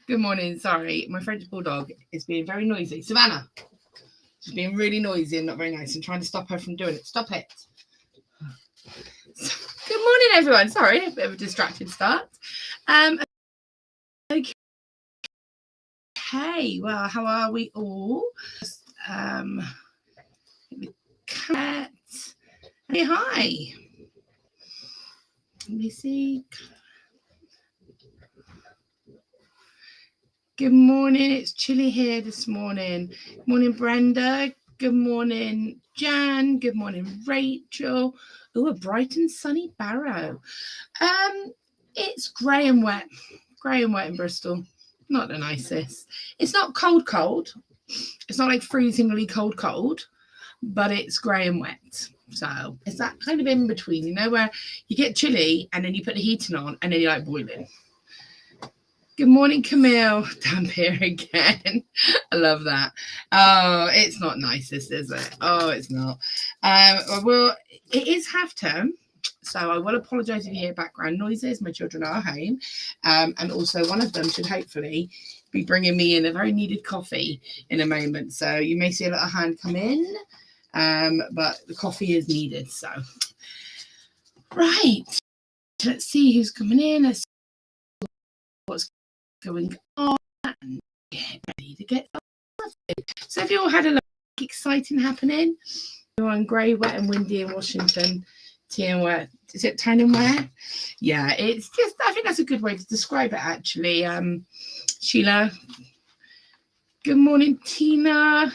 Good morning. Sorry, my French bulldog is being very noisy. Savannah, she's being really noisy and not very nice. I'm trying to stop her from doing it. Stop it. Good morning, everyone. Sorry, a bit of a distracted start. Okay. Well, how are we all? Cat. Hey, hi. Let me see. Good morning. It's chilly here this morning. Good morning, Brenda. Good morning, Jan. Good morning, Rachel. Oh, a bright and sunny Barrow. It's grey and wet. Grey and wet in Bristol. Not the nicest. It's not cold. It's not like freezingly cold, but it's grey and wet. So it's that kind of in between, you know, where you get chilly and then you put the heating on and then you're like boiling. Good morning, Camille. Damn here again. I love that. Oh, it's not nicest, is it? Oh, it's not. Well, it is half term, so I will apologise if you hear background noises. My children are home, and also one of them should hopefully be bringing me in a very needed coffee in a moment. So you may see a little hand come in, but the coffee is needed. So, right, let's see who's coming in. Let's see what's going on and get ready to get started. So have you all had a lot of exciting happening? You're on grey, wet and windy in Washington. Tea and wet. Is it tan and wet? Yeah, it's just, I think that's a good way to describe it actually. Sheila. Good morning, Tina.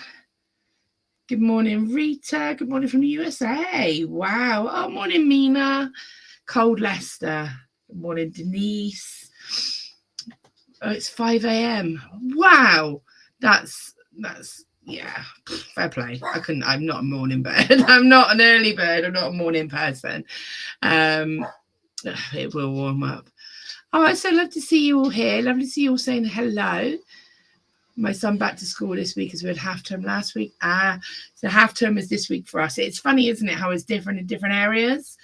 Good morning, Rita. Good morning from the USA. Wow. Oh, morning, Mina. Cold Leicester. Good morning, Denise. Oh, it's 5 a.m. Wow, that's yeah, fair play. I'm not a morning bird. I'm not an early bird. I'm not a morning person. It will warm up. Oh, it's so lovely to see you all here. Lovely to see you all saying hello. My son back to school this week as we had half term last week. So half term is this week for us. It's funny, isn't it, how it's different in different areas.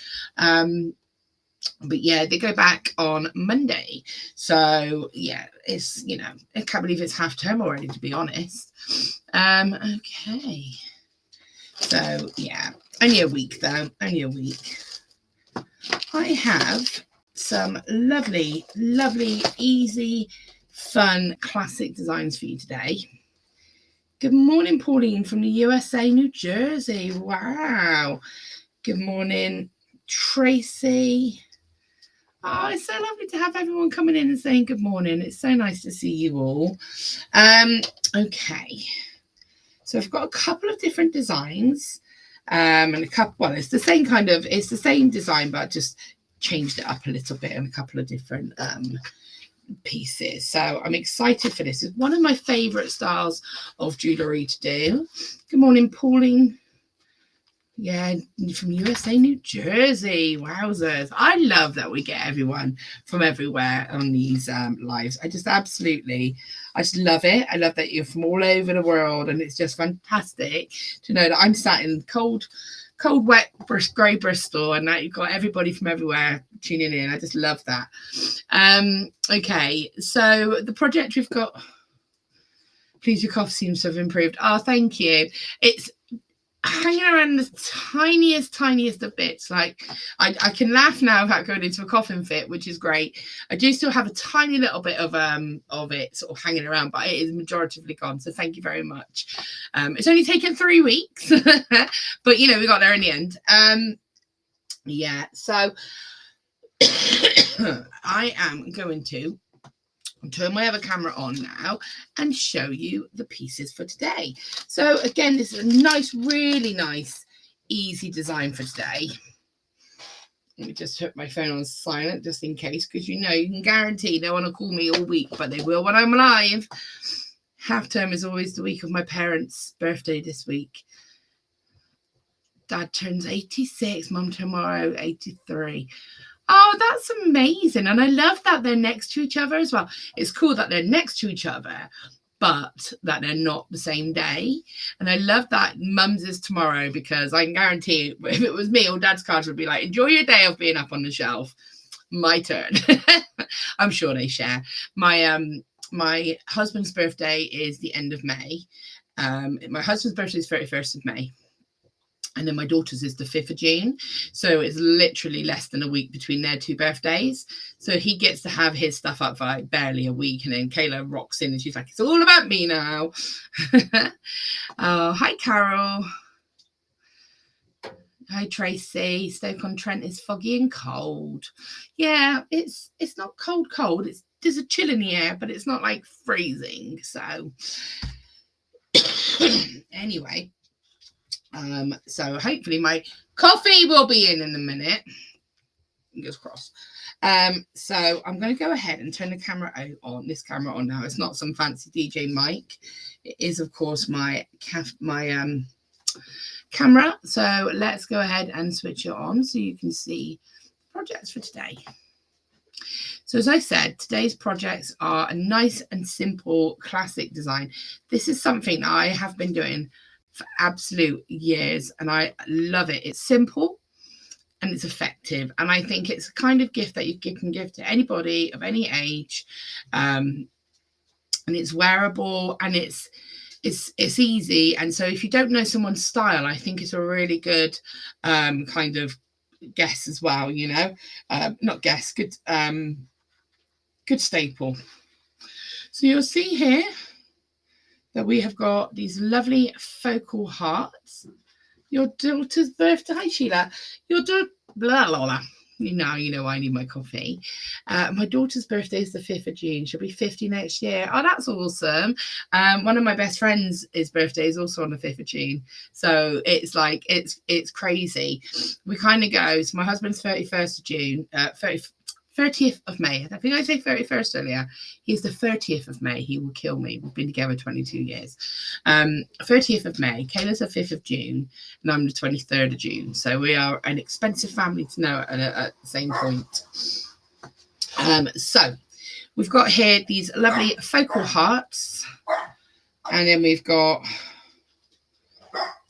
But yeah, they go back on Monday. So yeah, it's, you know, I can't believe it's half term already, to be honest. Okay. So yeah, only a week though, only a week. I have some lovely, easy, fun, classic designs for you today. Good morning, Pauline from the USA, New Jersey. Wow. Good morning, Tracy. Oh, it's so lovely to have everyone coming in and saying good morning. It's so nice to see you all. Okay. So I've got a couple of different designs. And a couple, well, it's the same design, but just changed it up a little bit and a couple of different pieces. So I'm excited for this. It's one of my favorite styles of jewelry to do. Good morning, Pauline. Yeah, from USA, New Jersey. Wowzers. I love that we get everyone from everywhere on these lives. I just love it. I love that you're from all over the world, and it's just fantastic to know that I'm sat in cold, wet, grey Bristol, and that you've got everybody from everywhere tuning in. I just love that. Okay, so the project we've got, please, your cough seems to have improved. Oh, thank you. It's hanging around the tiniest of bits. Like I can laugh now about going into a coughing fit, which is great. I do still have a tiny little bit of it sort of hanging around, but it is majoritively gone. So thank you very much. It's only taken 3 weeks, but you know, we got there in the end. Yeah, so I am going to turn my other camera on now and show you the pieces for today. So again, this is a nice, really nice, easy design for today. Let me just put my phone on silent just in case, because you know, you can guarantee they want to call me all week, but they will when I'm live. Half term is always the week of my parents' birthday this week. Dad turns 86, Mum tomorrow 83. Oh, that's amazing. And I love that they're next to each other as well. It's cool that they're next to each other, but that they're not the same day. And I love that Mum's is tomorrow, because I can guarantee if it was me, all Dad's cards would be like, enjoy your day of being up on the shelf. my turn. I'm sure they share. My husband's birthday is the end of May. My husband's birthday is 31st of May. And then my daughter's is the 5th of June. So it's literally less than a week between their two birthdays. So he gets to have his stuff up for like barely a week. And then Kayla rocks in and she's like, it's all about me now. Oh, hi, Carol. Hi, Tracy. Stoke-on-Trent is foggy and cold. Yeah, it's not cold. There's a chill in the air, but it's not like freezing. So anyway. So hopefully my coffee will be in a minute. Fingers crossed. So I'm going to go ahead and turn the camera on. This camera on now. It's not some fancy DJ mic. It is, of course, my camera. So let's go ahead and switch it on so you can see projects for today. So as I said, today's projects are a nice and simple classic design. This is something that I have been doing for absolute years and I love it. It's simple and it's effective, and I think it's a kind of gift that you can give to anybody of any age, and it's wearable and it's easy. And so if you don't know someone's style, I think it's a really good kind of guess as well, you know, not guess, good staple. So you'll see here that we have got these lovely focal hearts. Your daughter's birthday. Hi, Sheila. Your daughter, blah, blah, blah. You know, I need my coffee. My daughter's birthday is the 5th of June. She'll be 50 next year. Oh, that's awesome. One of my best friends' birthday is also on the 5th of June. So it's like, it's crazy. We kind of go, so my husband's 31st of June, 30th of May. I think I say 31st earlier. He's the 30th of May. He will kill me. We've been together 22 years. 30th of May. Kayla's the 5th of June. And I'm the 23rd of June. So we are an expensive family to know at the same point. So we've got here these lovely focal hearts. And then we've got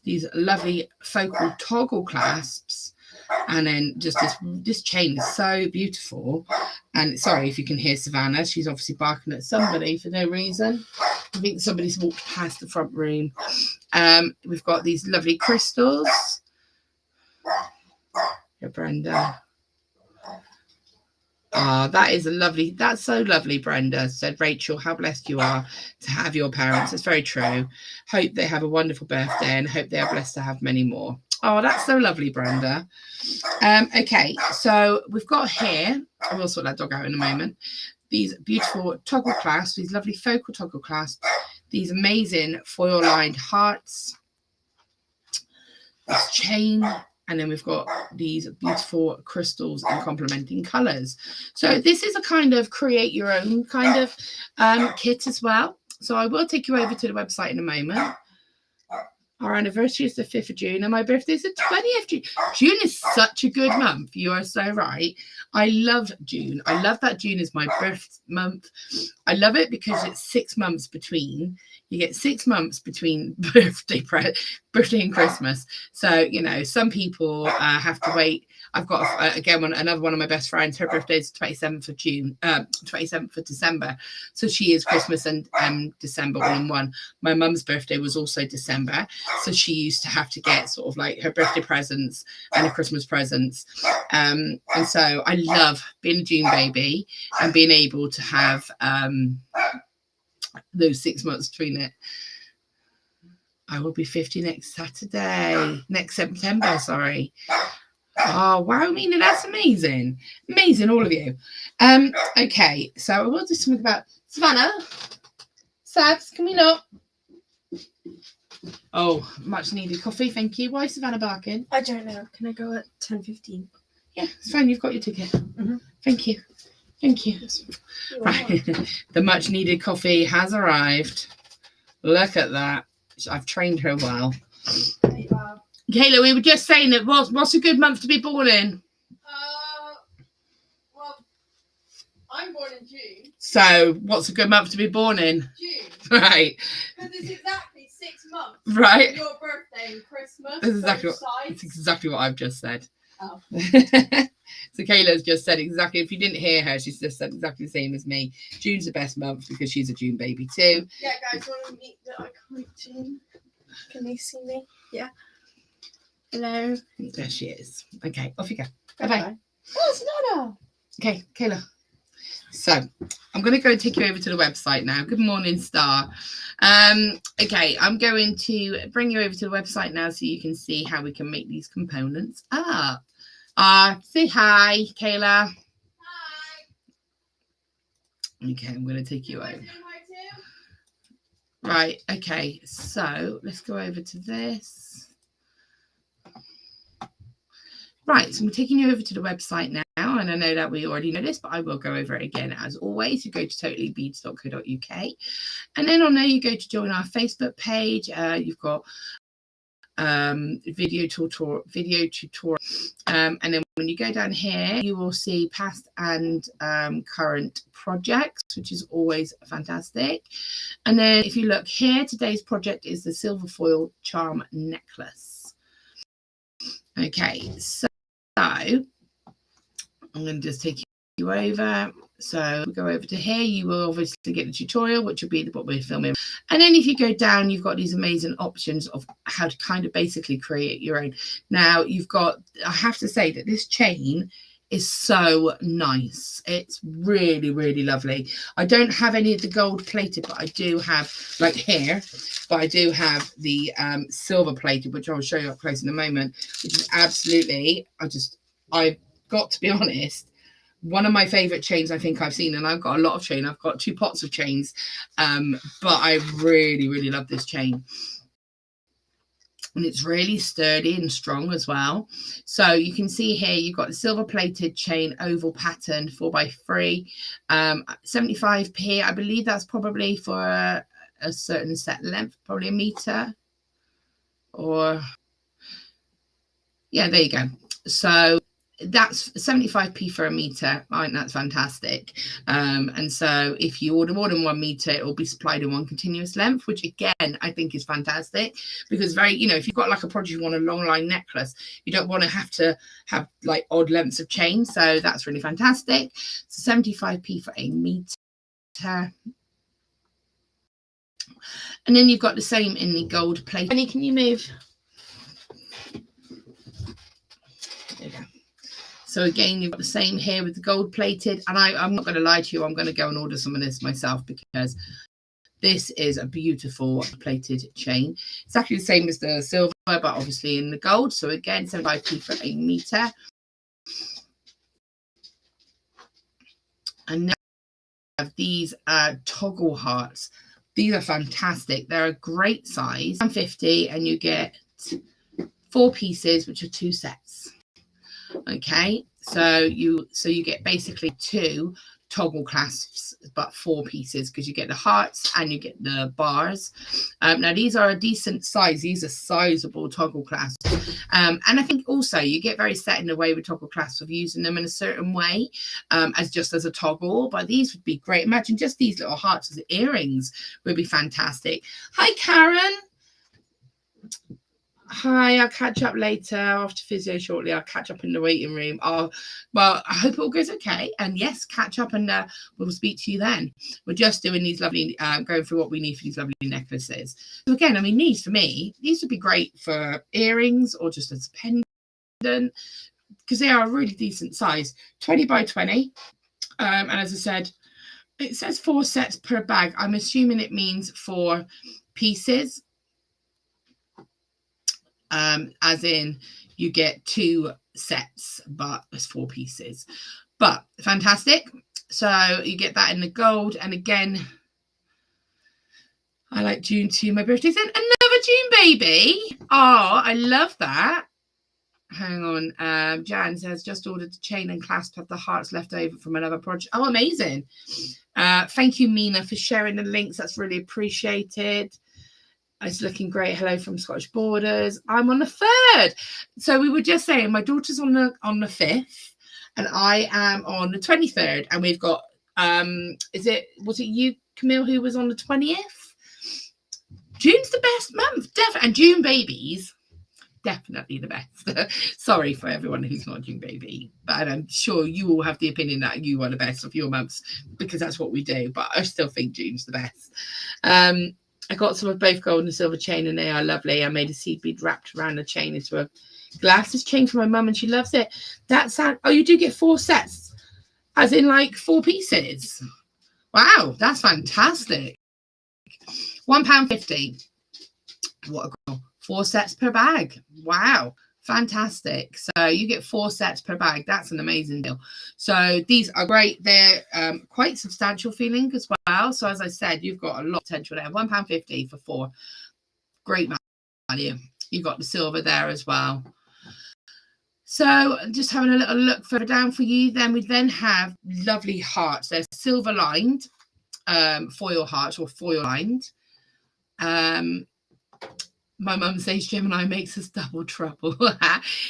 these lovely focal toggle clasps. And then just this chain is so beautiful. And sorry if you can hear Savannah. She's obviously barking at somebody for no reason. I think somebody's walked past the front room. We've got these lovely crystals. Here, Brenda. Ah, that is a lovely, that's so lovely, Brenda, said Rachel. How blessed you are to have your parents. It's very true. Hope they have a wonderful birthday and hope they are blessed to have many more. Oh, that's so lovely, Brenda. Okay, so we've got here, I will sort that dog out in a moment, these beautiful toggle clasps, these lovely focal toggle clasps, these amazing foil-lined hearts, this chain, and then we've got these beautiful crystals in complementing colours. So this is a kind of create your own kind of kit as well. So I will take you over to the website in a moment. Our anniversary is the 5th of June and my birthday is the 20th of June. June is such a good month. You are so right. I love June. I love that June is my birth month. I love it because it's 6 months between. You get 6 months between birthday and Christmas. So, you know, some people have to wait. I've got, again, another one of my best friends. Her birthday is 27th of June, 27th of December. So she is Christmas and December all in one. My mum's birthday was also December. So she used to have to get sort of like her birthday presents and her Christmas presents. And so I love being a June baby and being able to have those 6 months between it. I will be 50 next September, sorry. Oh, wow, Mina, that's amazing. Amazing, all of you. Okay, so I will do something about Savannah. Sabs, can we not? Oh, much needed coffee, thank you. Why is Savannah barking? I don't know. Can I go at 10:15? Yeah, it's fine, you've got your ticket. Mm-hmm. Thank you. Thank you. Right. The much needed coffee has arrived. Look at that. I've trained her well. Kayla, we were just saying that what's a good month to be born in? Well, I'm born in June. So, what's a good month to be born in? June. Right. Because it's exactly 6 months. Right. Your birthday and Christmas. That's exactly what I've just said. Oh. So Kayla's just said exactly, if you didn't hear her, she's just said exactly the same as me. June's the best month because she's a June baby too. Yeah, guys, want to meet the iconic June? Can they see me? Yeah. Hello. There she is. Okay, off you go. Bye Bye-bye. bye. Oh, it's Nana. Okay, Kayla. So I'm going to go and take you over to the website now. Good morning, Star. Okay, I'm going to bring you over to the website now so you can see how we can make these components up. Say hi, Kayla. Hi. Okay, I'm going to take you over. Hi too? Right, okay, so let's go over to this. Right, so I'm taking you over to the website now, and I know that we already know this, but I will go over it again as always. You go to totallybeads.co.uk, and then on there you go to join our Facebook page. You've got video tutorial, and then when you go down here you will see past and current projects, which is always fantastic. And then if you look here, today's project is the silver foil charm necklace. Okay, so I'm going to just take you over. So we go over to here, you will obviously get the tutorial, which will be what we're filming. And then if you go down, you've got these amazing options of how to kind of basically create your own. Now you've got, I have to say that this chain is so nice. It's really, really lovely. I don't have any of the gold plated, but I do have, like here, but I do have the silver plated, which I will show you up close in a moment, which is absolutely, I've got to be honest, one of my favorite chains I think I've seen, and I've got a lot of chain. I've got 2 pots of chains, but I really, really love this chain. And it's really sturdy and strong as well. So you can see here, you've got the silver plated chain, oval pattern, 4x3, 75p. I believe that's probably for a certain set length, probably a meter, or yeah, there you go. So that's 75p for a meter. I think that's fantastic. And so if you order more than 1 meter, it will be supplied in one continuous length, which again I think is fantastic, because very, you know, if you've got like a project, you want a long line necklace, you don't want to have like odd lengths of chain. So that's really fantastic. So 75p for a meter. And then you've got the same in the gold plate. Annie, can you move? There you go. So again, you've got the same here with the gold plated. And I'm not going to lie to you, I'm going to go and order some of this myself, because this is a beautiful plated chain. Exactly the same as the silver, but obviously in the gold. So again, 75p for a meter. And now we have these toggle hearts. These are fantastic. They're a great size. 150, and you get 4 pieces, which are 2 sets. Okay, so you get basically 2 toggle clasps, but 4 pieces, because you get the hearts and you get the bars. Now these are a decent size. These are sizable toggle clasps, and I think also you get very set in the way with toggle clasps of using them in a certain way, as just as a toggle. But these would be great. Imagine just these little hearts as earrings would be fantastic. Hi, Karen. Hi, I'll catch up later after physio shortly. I'll catch up in the waiting room. Well, I hope it all goes okay. And yes, catch up, and we'll speak to you then. We're just doing these lovely, going through what we need for these lovely necklaces. So again, I mean, these for me, these would be great for earrings or just as a pendant, because they are a really decent size, 20 by 20. And as I said, it says 4 sets per bag. I'm assuming it means 4 pieces. As in you get 2 sets, but it's 4 pieces. But fantastic. So you get that in the gold. And again, I like June too. My birthday's in another June baby. Oh, I love that. Hang on. Jan says, just ordered the chain and clasp, have the hearts left over from another project. Oh, amazing. Thank you, Mina, for sharing the links. That's really appreciated. It's looking great. Hello from Scottish Borders. I'm on the 3rd. So we were just saying my daughter's on the 5th, and I am on the 23rd. And we've got was it you, Camille, who was on the 20th? June's the best month, definitely. And June babies, definitely the best. Sorry for everyone who's not doing baby, but I'm sure you all have the opinion that you are the best of your mums, because that's what we do. But I still think June's the best. I got some of both gold and silver chain, and they are lovely. I made a seed bead wrapped around the chain into a glasses chain for my mum, and she loves it. That sound. Oh, you do get 4 sets, as in like 4 pieces. Wow, that's fantastic. £1.50. What a girl. 4 sets per bag. Wow, fantastic. So you get 4 sets per bag. That's an amazing deal. So these are great. They're quite substantial feeling as well. So as I said, you've got a lot of potential there. £1.50 for 4. Great value. You've got the silver there as well. So just having a little look further down for you. Then we then have lovely hearts. They're silver lined foil hearts, or foil lined. My mum says Gemini makes us double trouble.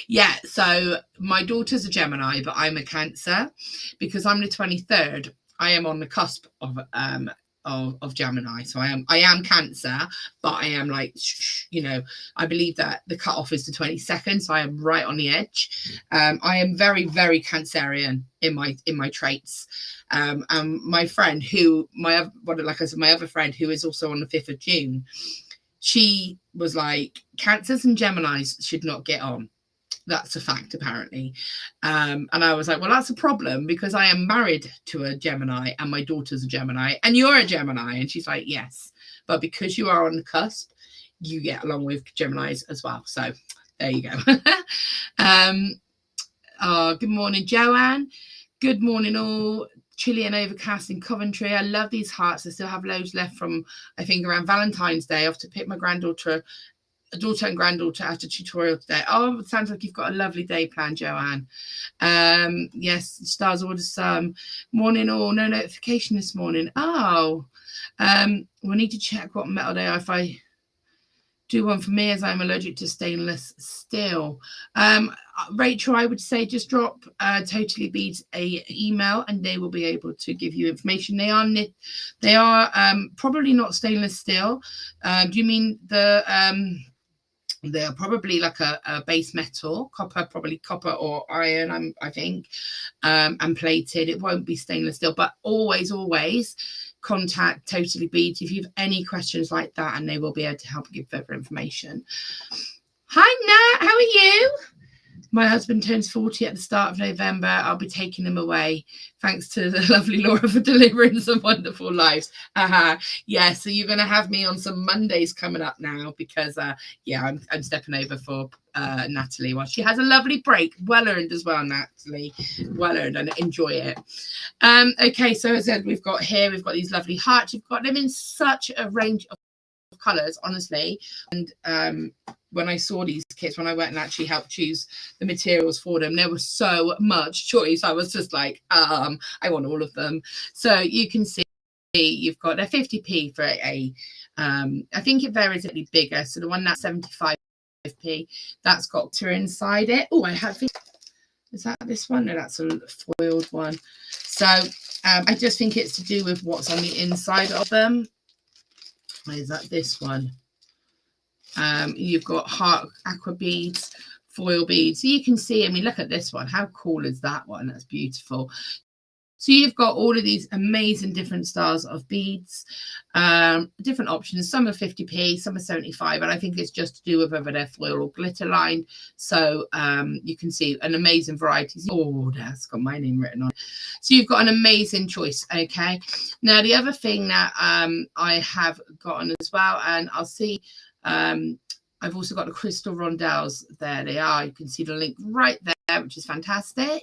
Yeah, so my daughter's a Gemini, but I'm a Cancer. Because I'm the 23rd, I am on the cusp of Gemini. So I am Cancer, but I am like, you know, I believe that the cutoff is the 22nd, so I am right on the edge. I am very, very Cancerian in my traits. And my friend my other friend who is also on the 5th of June, she was like, Cancers and Geminis should not get on. That's a fact, apparently. And I was like, well, that's a problem, because I am married to a Gemini and my daughter's a Gemini and you're a Gemini. And she's like, yes, but because you are on the cusp, you get along with Geminis as well. So there you go. Good morning, Joanne. Good morning, all. Chilly and overcast in Coventry. I love these hearts. I still have loads left from, I think, around Valentine's Day. I have to pick my daughter and granddaughter after tutorial today. Oh, it sounds like you've got a lovely day planned, Joanne. Yes, stars order some. Morning all. No notification this morning. Oh, we need to check what metal they are. If I do one for me, as I'm allergic to stainless steel. Rachel, I would say just drop Totally Beads a email and they will be able to give you information. They are probably not stainless steel. Do you mean they're probably like a base metal, probably copper or iron, I think, and plated. It won't be stainless steel, but always contact Totally Beads if you have any questions like that, and they will be able to help give further information. Hi, Nat, how are you? My husband turns 40 at the start of November. I'll be taking him away. Thanks to the lovely Laura for delivering some wonderful lives. Yeah, so you're going to have me on some Mondays coming up now, because, yeah, I'm stepping over for Natalie while she has a lovely break. Well earned as well, Natalie. Well earned, and enjoy it. Okay, so as I said, we've got these lovely hearts. You've got them in such a range of colours, honestly. And when I saw these kits, when I went and actually helped choose the materials for them, there was so much choice. I was just like, I want all of them. So you can see you've got a 50p for I think it varies a bit bigger. So the one that's 75p, that's got glitter inside it. Oh, I have it. Is that this one? No, that's a foiled one. So I just think it's to do with what's on the inside of them. Is that this one? You've got heart aqua beads, foil beads. So you can see, I mean, look at this one. How cool is that one? That's beautiful. So you've got all of these amazing different styles of beads, different options. Some are 50p, some are 75, and I think it's just to do with whether they're foil or glitter lined. So you can see an amazing variety. Oh, that's got my name written on it. So you've got an amazing choice. Okay. Now the other thing that I have gotten as well, and I'll see. I've also got the crystal rondelles. There they are. You can see the link right there, which is fantastic.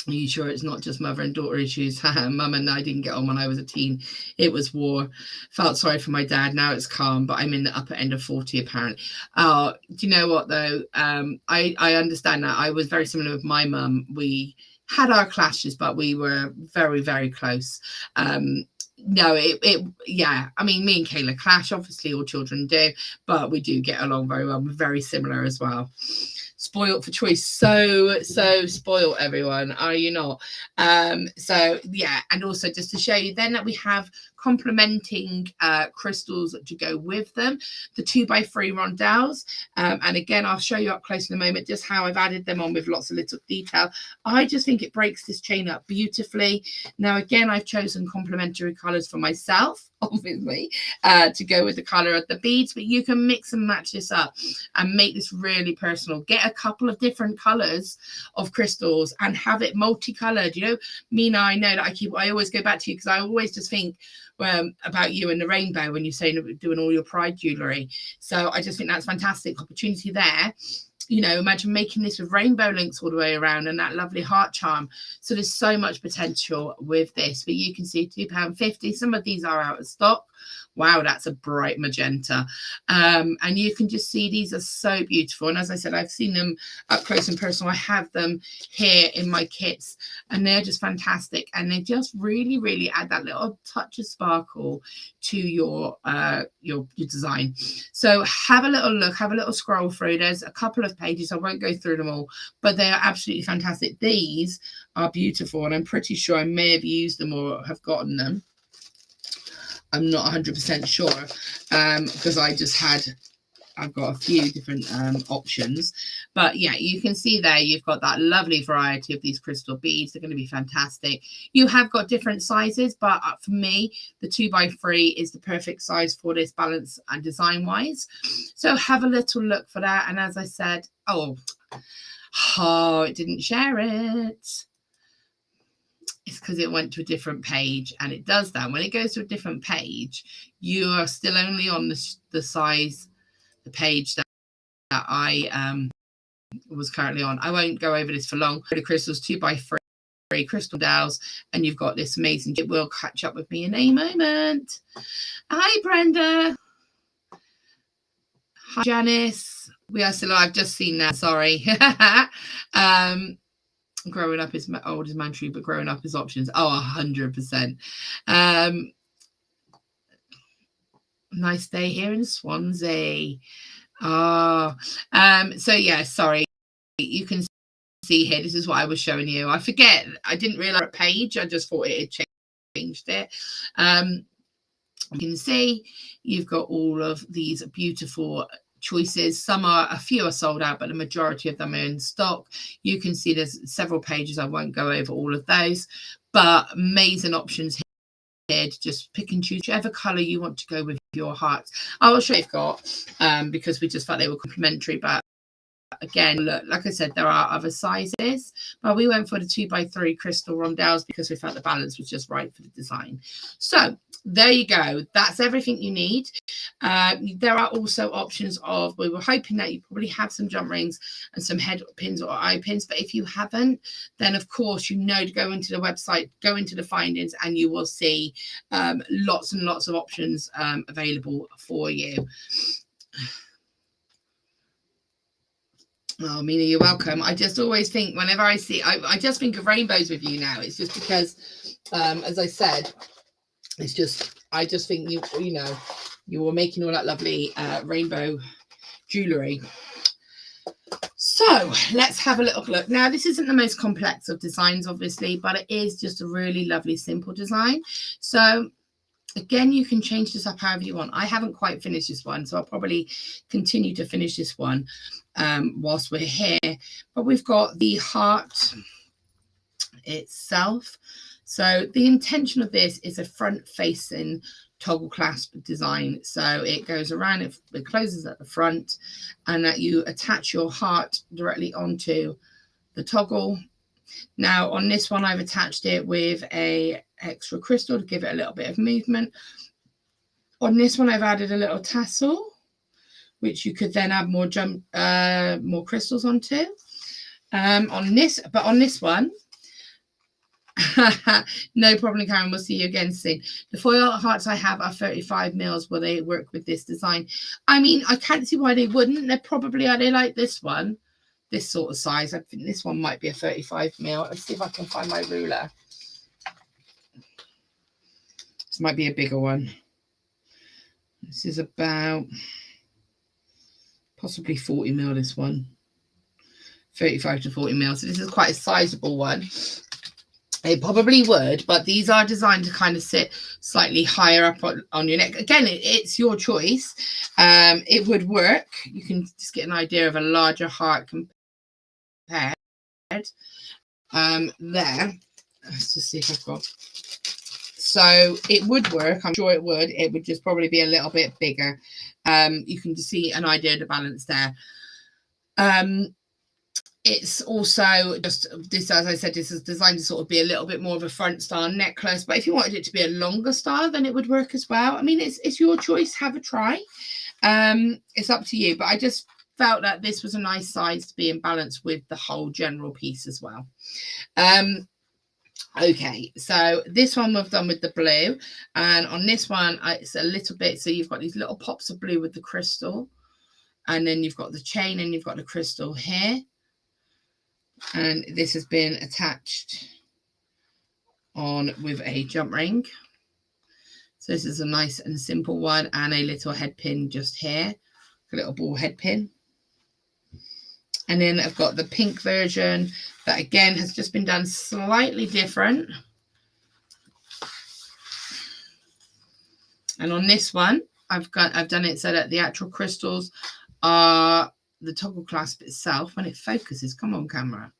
Are you sure it's not just mother and daughter issues? Mum and I didn't get on when I was a teen. It was war. Felt sorry for my dad. Now it's calm, but I'm in the upper end of 40 apparently. Do you know what though? I understand that. I was very similar with my mum. We had our clashes, but we were very, very close. No, yeah, I mean, me and Kayla clash, obviously all children do, but we do get along very well. We're very similar as well. Spoiled for choice. So spoiled, everyone, are you not? So yeah, and also just to show you then that we have complementing crystals to go with them. The 2x3 rondelles, and again I'll show you up close in a moment just how I've added them on with lots of little detail. I just think it breaks this chain up beautifully. Now again, I've chosen complementary colors for myself, obviously, to go with the color of the beads, but you can mix and match this up and make this really personal. Get a couple of different colors of crystals and have it multicolored. You know, Mina, I know that I always go back to you because I always just think about you and the rainbow when you're saying doing all your pride jewelry. So I just think that's fantastic opportunity there. You know, imagine making this with rainbow links all the way around and that lovely heart charm. So there's so much potential with this, but you can see £2.50. Some of these are out of stock. Wow, that's a bright magenta. And you can just see these are so beautiful. And as I said, I've seen them up close and personal. I have them here in my kits and they're just fantastic. And they just really, really add that little touch of sparkle to your design. So have a little look, have a little scroll through. There's a couple of pages. I won't go through them all, but they are absolutely fantastic. These are beautiful. And I'm pretty sure I may have used them or have gotten them. I'm not 100% sure because I've got a few different options, but yeah, you can see there you've got that lovely variety of these crystal beads. They're going to be fantastic. You have got different sizes, but for me, the 2x3 is the perfect size for this, balance and design wise. So have a little look for that. And as I said, oh, it didn't share it. It's because it went to a different page, and it does that. When it goes to a different page, you are still only on the size, the page that I was currently on. I won't go over this for long. The crystals 2x3 crystal dowels, and you've got this amazing. It will catch up with me in a moment. Hi, Brenda. Hi, Janice. We are still. I've just seen that. Sorry. Growing up is old as man tree, but growing up is options. Oh, 100%. Nice day here in Swansea. So yeah, sorry. You can see here, this is what I was showing you. I forget, I didn't realize a page. I just thought it had changed it. You can see you've got all of these beautiful choices. A few are sold out, but the majority of them are in stock. You can see there's several pages. I won't go over all of those, but amazing options here to just pick and choose whichever color you want to go with your hearts. I will show you what I've got because we just felt they were complementary, but again, look, like I said, there are other sizes, but we went for the 2x3 crystal rondelles because we felt the balance was just right for the design. So there you go. That's everything you need. There are also options of, we were hoping that you probably have some jump rings and some head pins or eye pins, but if you haven't, then of course you know to go into the website, go into the findings, and you will see lots and lots of options available for you. Oh, Mina, you're welcome. I just always think whenever I see, I just think of rainbows with you now. It's just because, as I said, it's just, I just think you know, you were making all that lovely rainbow jewelry. So let's have a little look. Now, this isn't the most complex of designs, obviously, but it is just a really lovely, simple design. So again, you can change this up however you want. I haven't quite finished this one, so I'll probably continue to finish this one whilst we're here. But we've got the heart itself. So the intention of this is a front-facing toggle clasp design. So it goes around, it closes at the front, and that you attach your heart directly onto the toggle. Now on this one, I've attached it with a extra crystal to give it a little bit of movement. On this one, I've added a little tassel, which you could then add more crystals onto. On this one, no problem, Karen. We'll see you again soon. The foil hearts I have are 35 mils. Will they work with this design? I mean, I can't see why they wouldn't. They're probably, are they like this one? This sort of size. I think this one might be a 35 mil. Let's see if I can find my ruler. This might be a bigger one. This is about possibly 40 mil, this one. 35 to 40 mil. So this is quite a sizable one. It probably would, but these are designed to kind of sit slightly higher up on your neck. Again, it's your choice. It would work. You can just get an idea of a larger heart compared. There. Let's just see if I've got. So it would work. I'm sure it would. It would just probably be a little bit bigger. You can just see an idea of the balance there. It's also just this, as I said, this is designed to sort of be a little bit more of a front style necklace. But if you wanted it to be a longer style, then it would work as well. I mean, it's your choice. Have a try. It's up to you. But I just felt that this was a nice size to be in balance with the whole general piece as well. Okay, so this one we've done with the blue, and on this one it's a little bit, so you've got these little pops of blue with the crystal, and then you've got the chain and you've got the crystal here, and this has been attached on with a jump ring. So this is a nice and simple one, and a little head pin just here, a little ball head pin. And then I've got the pink version that again has just been done slightly different. And on this one, I've done it so that the actual crystals are the toggle clasp itself. When it focuses, come on camera.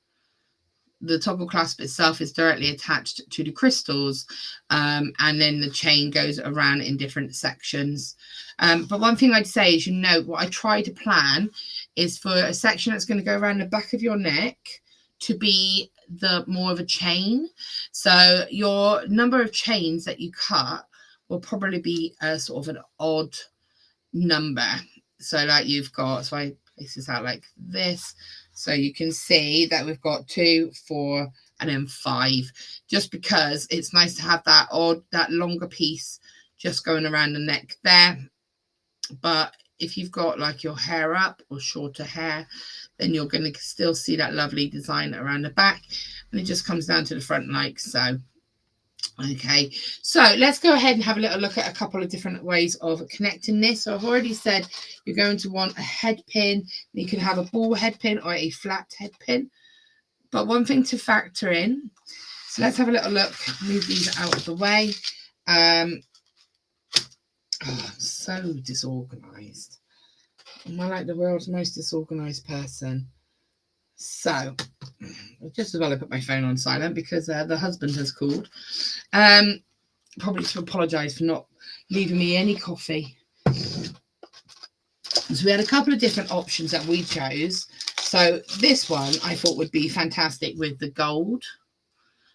The toggle clasp itself is directly attached to the crystals, and then the chain goes around in different sections. But one thing I'd say is, what I try to plan is for a section that's going to go around the back of your neck to be the more of a chain. So your number of chains that you cut will probably be a sort of an odd number. So like you've got, so I place this out like this. So you can see that we've got 2, 4, and then 5, just because it's nice to have that longer piece just going around the neck there. But if you've got like your hair up or shorter hair, then you're going to still see that lovely design around the back, and it just comes down to the front like so. Okay, so let's go ahead and have a little look at a couple of different ways of connecting this. So I've already said you're going to want a head pin. You can have a ball head pin or a flat head pin. But one thing to factor in, so let's have a little look, move these out of the way. I'm so disorganized. Am I like the world's most disorganized person? So just as well I put my phone on silent because the husband has called. Probably to apologize for not leaving me any coffee. So we had a couple of different options that we chose. So this one I thought would be fantastic with the gold.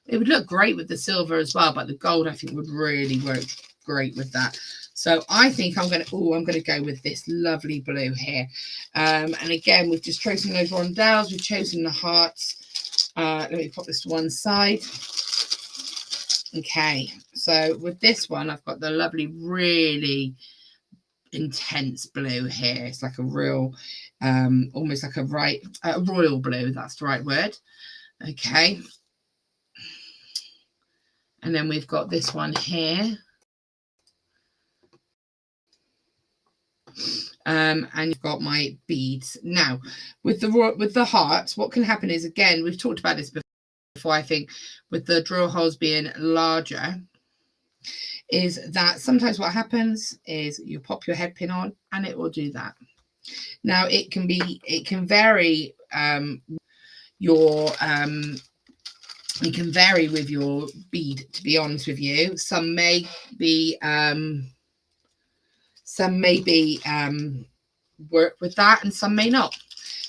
It would look great with the silver as well, but the gold I think would really work great with that. So I think I'm going to go with this lovely blue here. And again, we've just chosen those rondelles. We've chosen the hearts. Let me put this to one side. Okay, so with this one, I've got the lovely, really intense blue here. It's like a real, almost like a royal blue. That's the right word. Okay. And then we've got this one here. And you've got my beads. Now, with the hearts, what can happen is, again, we've talked about this before, I think, with the drill holes being larger, is that sometimes what happens is you pop your head pin on and it will do that. Now, it can vary it can vary with your bead, to be honest with you. Some may be work with that and some may not.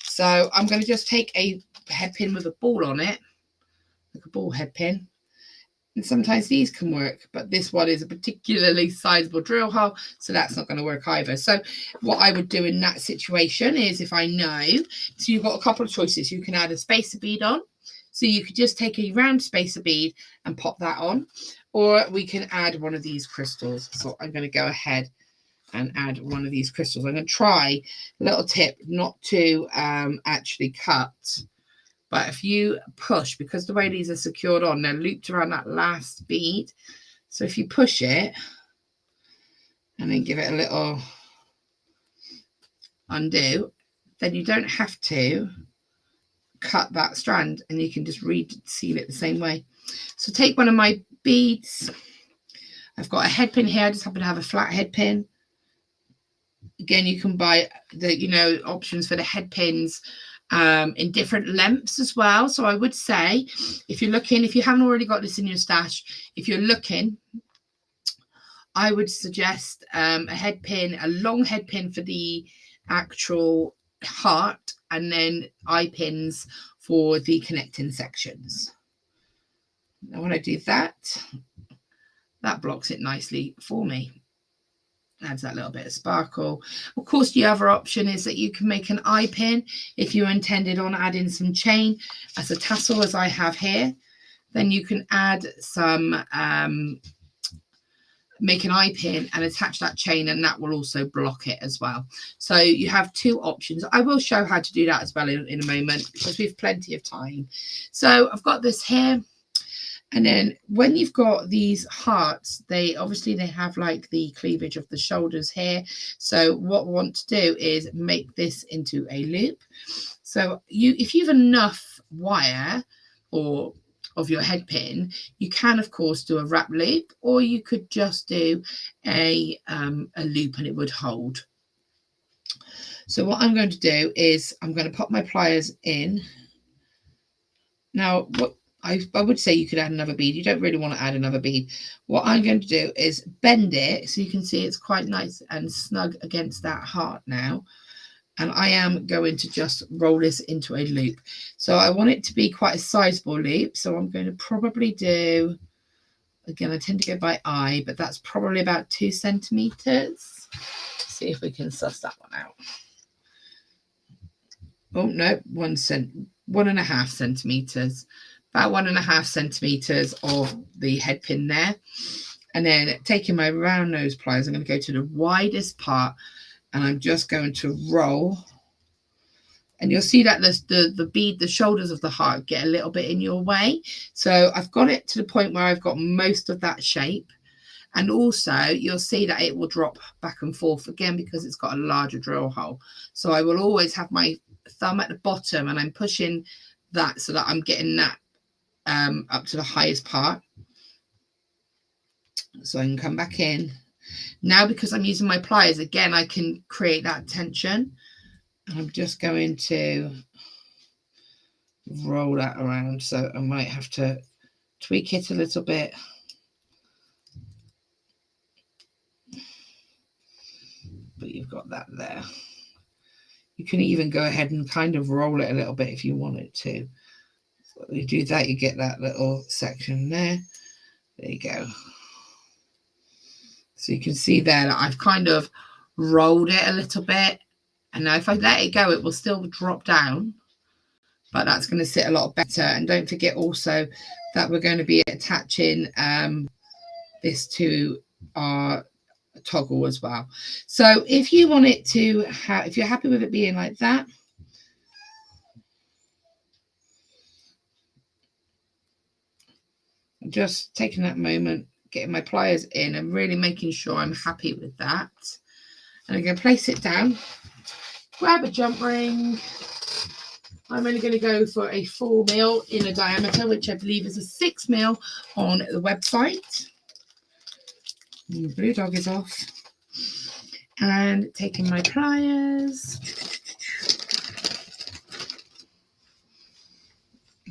So I'm going to just take a head pin with a ball on it, like a ball head pin. And sometimes these can work, but this one is a particularly sizable drill hole, so that's not going to work either. So what I would do in that situation is, if I know, so you've got a couple of choices. You can add a spacer bead on. So you could just take a round spacer bead and pop that on, or we can add one of these crystals. So I'm going to go ahead and add one of these crystals. I'm going to try, a little tip, not to actually cut. But if you push, because the way these are secured on, they're looped around that last bead. So if you push it and then give it a little undo, then you don't have to cut that strand, and you can just seal it the same way. So take one of my beads. I've got a head pin here. I just happen to have a flat head pin. Again, you can buy the options for the head pins in different lengths as well. So I would say, if you're looking, if you haven't already got this in your stash, if you're looking, I would suggest a head pin, a long head pin for the actual heart, and then eye pins for the connecting sections. Now when I do that, that blocks it nicely for me. Adds that little bit of sparkle. Of course, the other option is that you can make an eye pin if you intended on adding some chain as a tassel, as I have here. Then you can add some, make an eye pin and attach that chain, and that will also block it as well. So you have two options. I will show how to do that as well in a moment, because we have plenty of time. So I've got this here. And then when you've got these hearts, they have like the cleavage of the shoulders here. So what we want to do is make this into a loop. So if you have enough wire or of your head pin, you can of course do a wrap loop, or you could just do a loop and it would hold. So what I'm going to do is I'm going to pop my pliers in. Now what I would say you could add another bead. You don't really want to add another bead. What I'm going to do is bend it so you can see it's quite nice and snug against that heart now. And I am going to just roll this into a loop. So I want it to be quite a sizable loop. So I'm going to probably do, again, I tend to go by eye, but that's probably about 2 centimeters. See if we can suss that one out. Oh, no, 1.5 centimeters. About 1.5 centimeters of the head pin there. And then taking my round nose pliers, I'm going to go to the widest part, and I'm just going to roll. And you'll see that the bead, the shoulders of the heart get a little bit in your way. So I've got it to the point where I've got most of that shape. And also you'll see that it will drop back and forth again because it's got a larger drill hole. So I will always have my thumb at the bottom, and I'm pushing that so that I'm getting that up to the highest part. So I can come back in. Now, because I'm using my pliers, again, I can create that tension. And I'm just going to roll that around. So I might have to tweak it a little bit. But you've got that there. You can even go ahead and kind of roll it a little bit if you wanted to. So you do that, you get that little section there. There you go. So you can see there that I've kind of rolled it a little bit. And now if I let it go, it will still drop down. But that's going to sit a lot better. And don't forget also that we're going to be attaching this to our toggle as well. So if you want it to have, if you're happy with it being like that, I'm just taking that moment, getting my pliers in and really making sure I'm happy with that. And I'm going to place it down, grab a jump ring. I'm only going to go for a 4 mil in a diameter, which I believe is a 6 mil on the website. And the blue dog is off. And taking my pliers.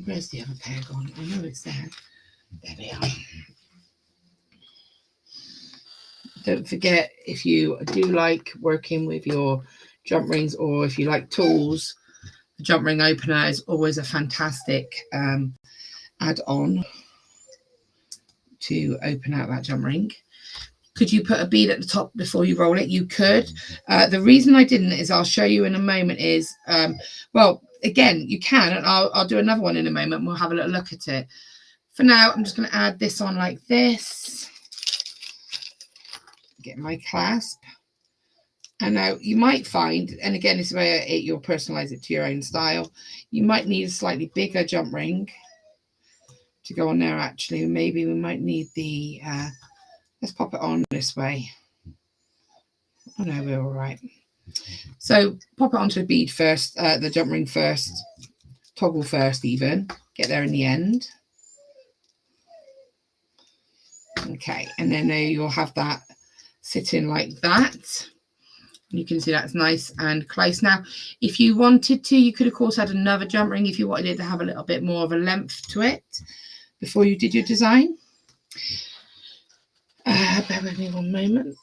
Where's the other pair gone? I know it's there. There they are. Don't forget, if you do like working with your jump rings, or if you like tools, the jump ring opener is always a fantastic add-on to open out that jump ring. Could you put a bead at the top before you roll it? You could. The reason I didn't is I'll show you in a moment is, well, again, you can, and I'll do another one in a moment. We'll have a little look at it. For now, I'm just going to add this on like this. Get my clasp. And now you might find, and again, this is where you'll personalize it to your own style. You might need a slightly bigger jump ring to go on there. Actually, maybe we might need the, let's pop it on this way. Oh no, we're all right. So pop it onto the bead first, the jump ring first, toggle first even. Get there in the end. Okay, and then you'll have that sitting like that. You can see that's nice and close. Now, if you wanted to, you could, of course, add another jump ring if you wanted it to have a little bit more of a length to it before you did your design. Bear with me one moment.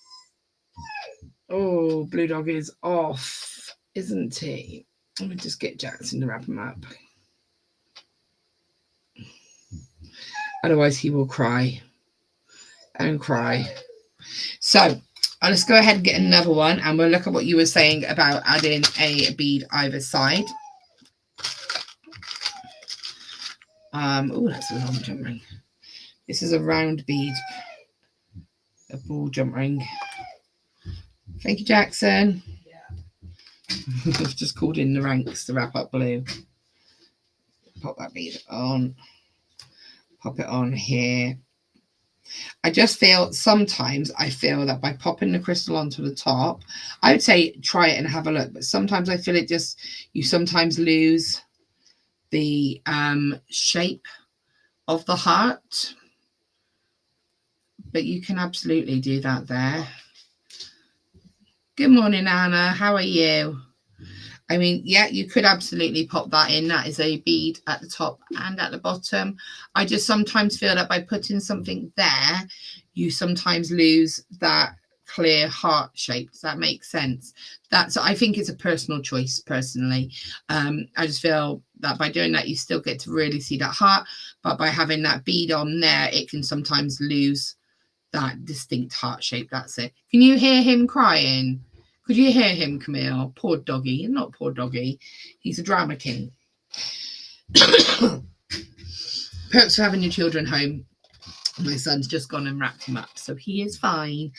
Oh, Blue Dog is off, isn't he? Let me just get Jackson to wrap him up. Otherwise, he will cry and cry. So let's go ahead and get another one, and we'll look at what you were saying about adding a bead either side. Oh, that's a long jump ring. This is a round bead, a ball jump ring. Thank you, Jackson. I've just called in the ranks to wrap up Blue. Pop that bead on. Pop it on here. I just feel sometimes that by popping the crystal onto the top, I would say try it and have a look. But sometimes I feel it just, you sometimes lose the shape of the heart. But you can absolutely do that there. Good morning, Anna. How are you? I mean, yeah, you could absolutely pop that in. That is a bead at the top and at the bottom. I just sometimes feel that by putting something there, you sometimes lose that clear heart shape. Does that make sense? I think it's a personal choice, personally. I just feel that by doing that, you still get to really see that heart. But by having that bead on there, it can sometimes lose that distinct heart shape. That's it. Can you hear him crying? Could you hear him, Camille? Poor doggy. Not poor doggy. He's a drama king. Perks for having your children home. My son's just gone and wrapped him up, so he is fine.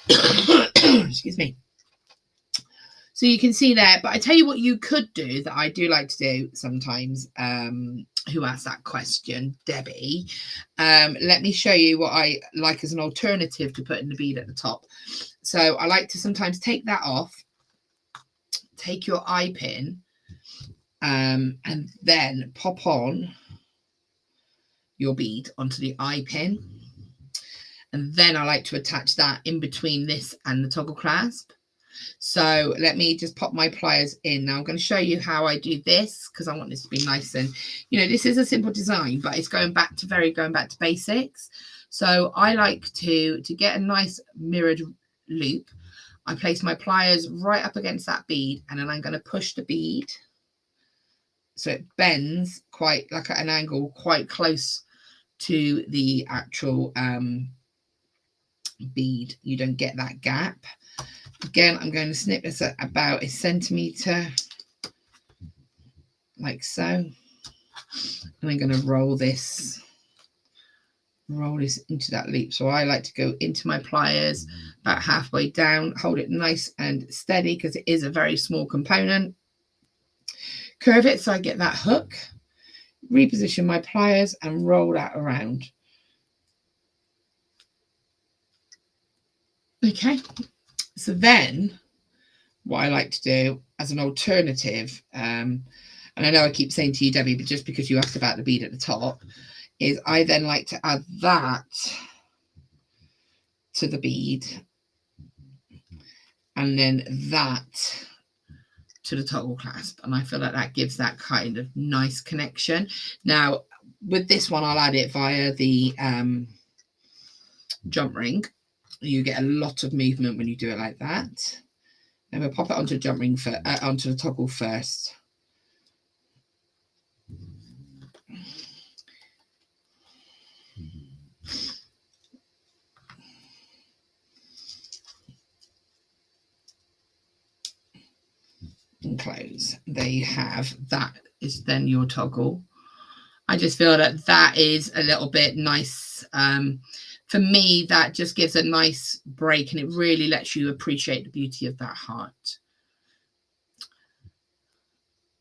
Excuse me. So you can see there, but I tell you what you could do that I do like to do sometimes. Who asked that question? Debbie. Let me show you what I like as an alternative to putting the bead at the top. So I like to sometimes take that off, take your eye pin, and then pop on your bead onto the eye pin. And then I like to attach that in between this and the toggle clasp. So let me just pop my pliers in. Now I'm going to show you how I do this, because I want this to be nice. And, you know, this is a simple design, but it's going back to basics. So I like to get a nice mirrored loop. I place my pliers right up against that bead, and then I'm going to push the bead so it bends quite like at an angle quite close to the actual bead. You don't get that gap. Again, I'm going to snip this at about 1 centimetre, like so. And I'm going to roll this into that loop. So I like to go into my pliers about halfway down, hold it nice and steady because it is a very small component. Curve it so I get that hook, reposition my pliers and roll that around. Okay. So then what I like to do as an alternative, and I know I keep saying to you, Debbie, but just because you asked about the bead at the top, is I then like to add that to the bead and then that to the toggle clasp. And I feel like that gives that kind of nice connection. Now, with this one, I'll add it via the jump ring. You get a lot of movement when you do it like that. And we'll pop it onto the jump ring onto the toggle first. And close. There you have. That is then your toggle. I just feel that is a little bit nice. For me, that just gives a nice break, and it really lets you appreciate the beauty of that heart.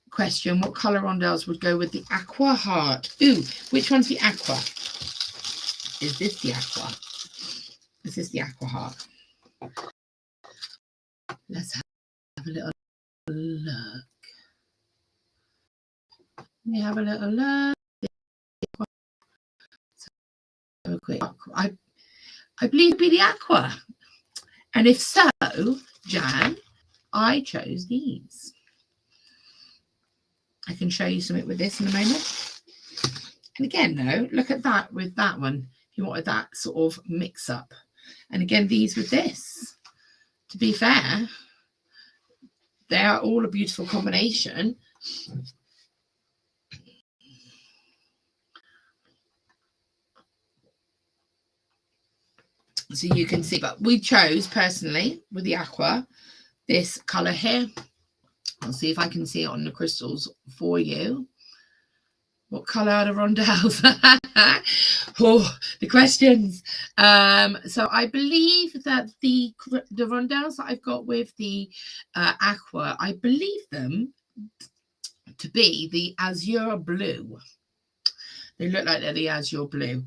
Question: what colour rondelles would go with the aqua heart? Ooh, which one's the aqua? Is this the aqua? This is the aqua heart. Let's have a little look. Let me have a little look. So quick. I believe it'd be the aqua. And if so, Jan, I chose these. I can show you something with this in a moment. And again, though, look at that with that one. If you wanted that sort of mix up. And again, these with this. To be fair, they are all a beautiful combination. So you can see, but we chose personally with the aqua this color here. I'll see if I can see it on the crystals for you. What color are the rondelles? Oh, the questions. So I believe that the rondelles that I've got with the aqua, I believe them to be the azure blue. They look like they're the azure blue.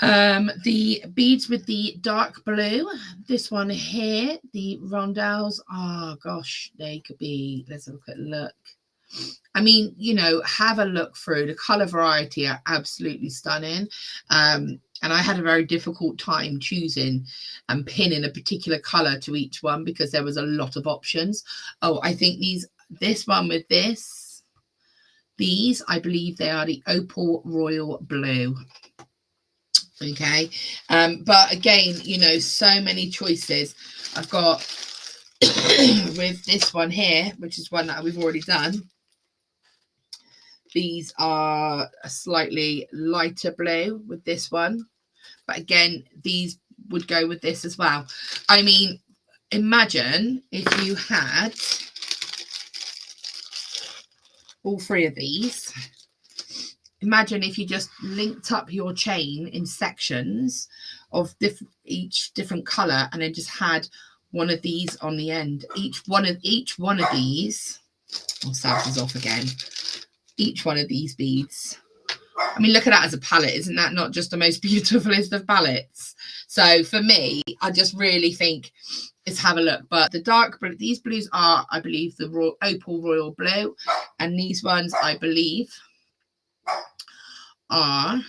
The beads with the dark blue, this one here, the rondelles, oh gosh, they could be, let's have a quick look. I mean, you know, have a look through. The color variety are absolutely stunning. And I had a very difficult time choosing and pinning a particular color to each one because there was a lot of options. Oh, I think this one with these, I believe they are the opal royal blue. Okay, but again, you know, so many choices. I've got with this one here, which is one that we've already done. These are a slightly lighter blue with this one, but again, these would go with this as well. I mean, imagine if you had all three of these. Imagine if you just linked up your chain in sections of each different color, and then just had one of these on the end. Each one of these. I'll start this off again. Each one of these beads. I mean, look at that as a palette. Isn't that not just the most beautifulest of palettes? So for me, I just really think let's have a look. But the dark blue, these blues are, I believe, the opal royal blue, and these ones, I believe, are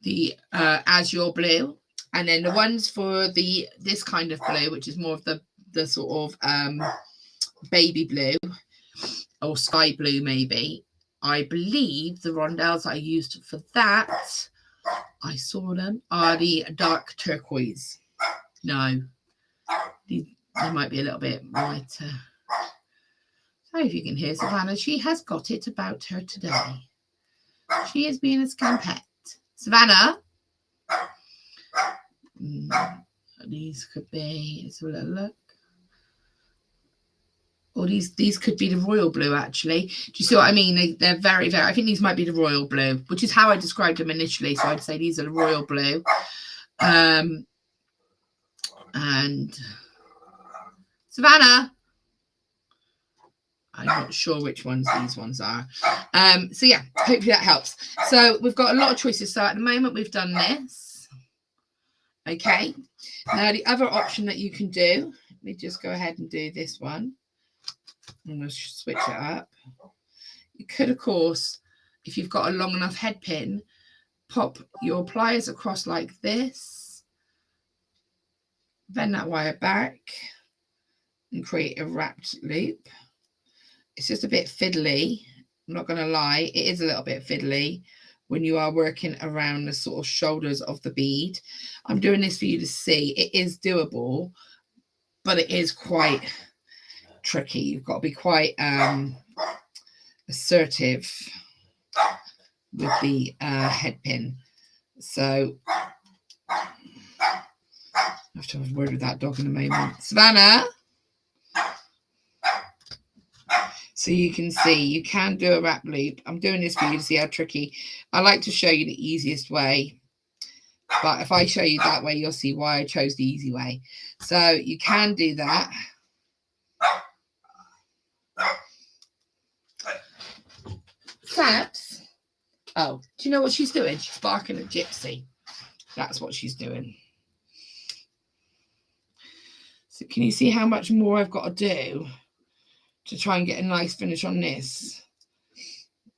the azure blue, and then the ones for this kind of blue, which is more of the sort of baby blue or sky blue, maybe. I believe the rondelles I used for that, I saw them, are the dark turquoise. No, they might be a little bit lighter. Sorry if you can hear Savannah. She has got it about her today. She is being a scampette. Savannah? These could be, let's have a little look. Or these could be the royal blue, actually. Do you see what I mean? They're very, very, I think these might be the royal blue, which is how I described them initially. So I'd say these are the royal blue. And Savannah? I'm not sure which ones these ones are. So yeah, hopefully that helps. So we've got a lot of choices. So at the moment we've done this. Okay. Now the other option that you can do, let me just go ahead and do this one. I'm going to switch it up. You could, of course, if you've got a long enough head pin, pop your pliers across like this, bend that wire back and create a wrapped loop. It's just a bit fiddly. I'm not going to lie. It is a little bit fiddly when you are working around the sort of shoulders of the bead. I'm doing this for you to see. It is doable, but it is quite tricky. You've got to be quite assertive with the head pin. So I have to have a word with that dog in a moment. Savannah? So you can see, you can do a wrap loop. I'm doing this for you to see how tricky. I like to show you the easiest way. But if I show you that way, you'll see why I chose the easy way. So you can do that. Fabs. Oh, do you know what she's doing? She's barking at Gypsy. That's what she's doing. So can you see how much more I've got to do to try and get a nice finish on this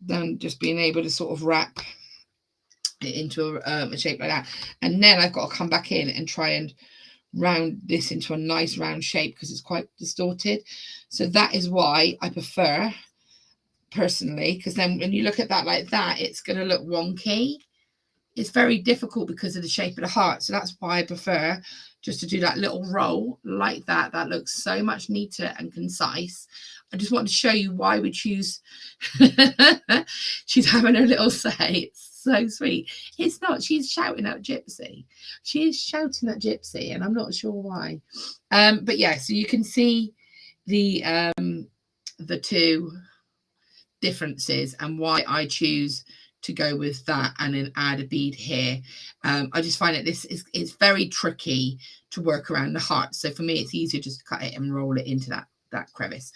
than just being able to sort of wrap it into a shape like that. And then I've got to come back in and try and round this into a nice round shape because it's quite distorted. So that is why I prefer, personally, because then when you look at that like that, it's going to look wonky. It's very difficult because of the shape of the heart. So that's why I prefer just to do that little roll like that. That looks so much neater and concise. I just want to show you why we choose. She's having her little say. It's so sweet. It's not. She's shouting at Gypsy. She is shouting at Gypsy, and I'm not sure why. But yeah, so you can see the two differences and why I choose to go with that and then add a bead here. I just find that it's very tricky to work around the heart. So for me, it's easier just to cut it and roll it into that crevice.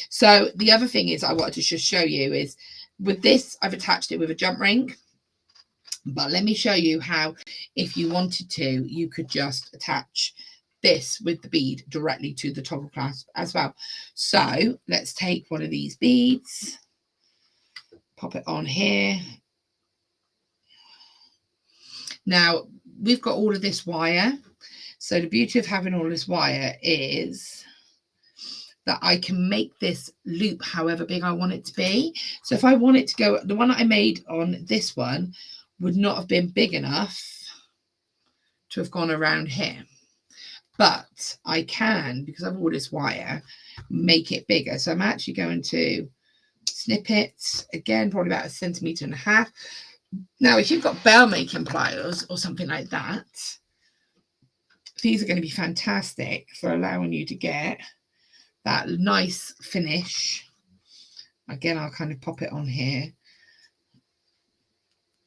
So the other thing is I wanted to just show you is with this, I've attached it with a jump ring. But let me show you how, if you wanted to, you could just attach this with the bead directly to the toggle clasp as well. So let's take one of these beads, pop it on here. Now we've got all of this wire. So the beauty of having all this wire is that I can make this loop however big I want it to be. So if I want it to go, the one that I made on this one would not have been big enough to have gone around here. But I can, because I've all this wire, make it bigger. So I'm actually going to snip it, again, probably about 1.5 centimeters. Now, if you've got bell making pliers or something like that, these are going to be fantastic for allowing you to get that nice finish. Again, I'll kind of pop it on here.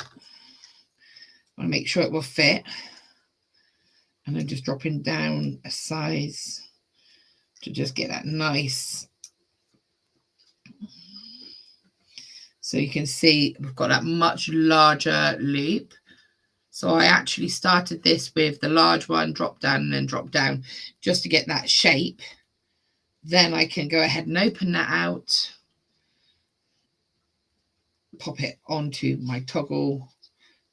I want to make sure it will fit. And then just dropping down a size to just get that nice. So you can see we've got that much larger loop. So I actually started this with the large one, drop down and then drop down just to get that shape. Then I can go ahead and open that out, pop it onto my toggle,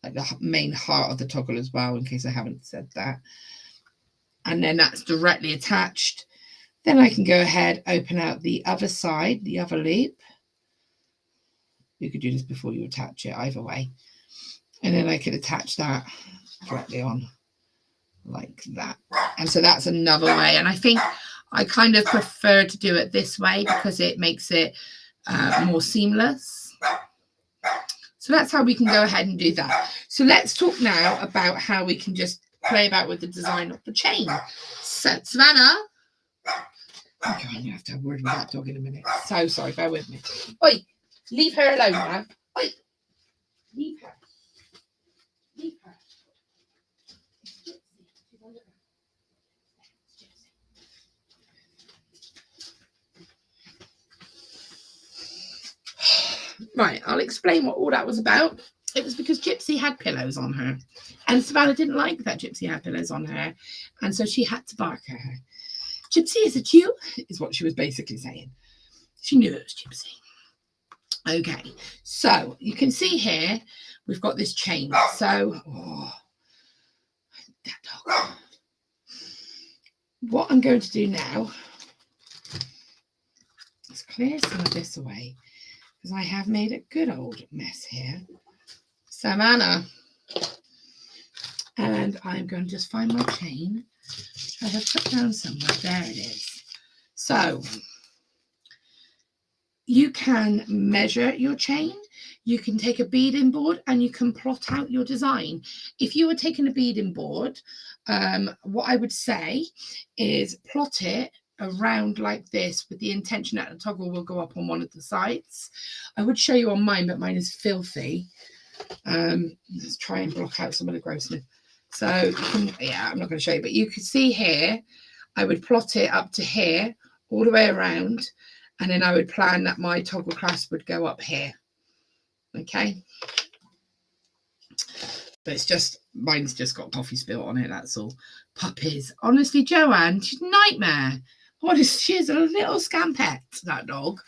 like the main heart of the toggle as well, in case I haven't said that. And then that's directly attached. Then I can go ahead, open out the other side, the other loop. You could do this before you attach it, either way. And then I could attach that directly on like that. And so that's another way. And I think I kind of prefer to do it this way because it makes it more seamless. So that's how we can go ahead and do that. So let's talk now about how we can just play about with the design of the chain. So Savannah, I'm going to have to have a word with that dog in a minute. So sorry, bear with me. Oi, leave her alone now. Oi, leave her. Leave her. Right, I'll explain what all that was about. It was because Gypsy had pillows on her. And Savannah didn't like that Gypsy had pillows on her. And so she had to bark at her. Gypsy, is it you? Is what she was basically saying. She knew it was Gypsy. Okay, so you can see here, we've got this chain. So, that dog. What I'm going to do now is clear some of this away, because I have made a good old mess here. Savannah. And I'm going to just find my chain. I have put down somewhere. There it is. So you can measure your chain. You can take a beading board and you can plot out your design. If you were taking a beading board, what I would say is plot it around like this with the intention that the toggle will go up on one of the sides. I would show you on mine, but mine is filthy. Let's try and block out some of the grossness. So you can, yeah, I'm not going to show you, but you can see here, I would plot it up to here, all the way around, and then I would plan that my toggle clasp would go up here. Okay. But it's just, mine's just got coffee spilt on it, that's all. Puppies. Honestly, Joanne, she's a nightmare. She is a little scampette, that dog.